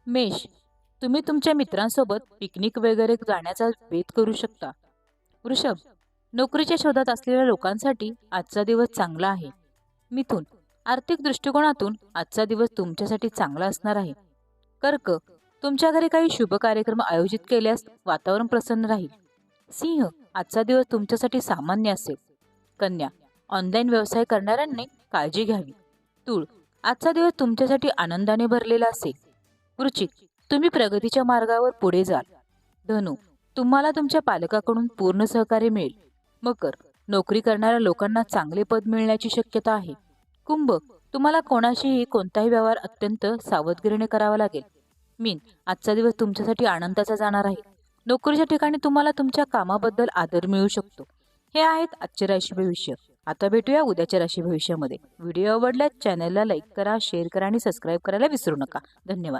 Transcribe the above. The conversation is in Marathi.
मेष, तुम्ही तुमच्या मित्रांसोबत पिकनिक वगैरे जाण्याचा बेत करू शकता. वृषभ, नोकरीच्या शोधात असलेल्या लोकांसाठी आजचा दिवस चांगला आहे. मिथुन, आर्थिक दृष्टिकोनातून आजचा दिवस तुमच्यासाठी चांगला असणार आहे. कर्क, तुमच्या घरी काही शुभ कार्यक्रम आयोजित केल्यास वातावरण प्रसन्न राहील. सिंह, आजचा दिवस तुमच्यासाठी सामान्य असेल. कन्या, ऑनलाईन व्यवसाय करणाऱ्यांनी काळजी घ्यावी. तूळ, आजचा दिवस तुमच्यासाठी आनंदाने भरलेला असेल. वृश्चिक, तुम्ही प्रगतीच्या मार्गावर पुढे जाल. धनु, तुम्हाला तुमच्या पालकाकडून पूर्ण सहकार्य मिळेल. मकर, नोकरी करणाऱ्या लोकांना चांगले पद मिळण्याची शक्यता आहे. कुंभ, तुम्हाला कोणाशीही कोणताही व्यवहार अत्यंत सावधगिरीने करावा लागेल. मीन, आजचा दिवस तुमच्यासाठी आनंदाचा जाणार आहे. नोकरीच्या ठिकाणी तुम्हाला तुमच्या कामाबद्दल आदर मिळू शकतो. हे आहेत आजचे राशी भविष्य. आता भेटूया उद्याच्या राशी भविष्यामध्ये. व्हिडिओ आवडल्यास चॅनलला लाईक करा, शेअर करा आणि सबस्क्राईब करायला विसरू नका. धन्यवाद.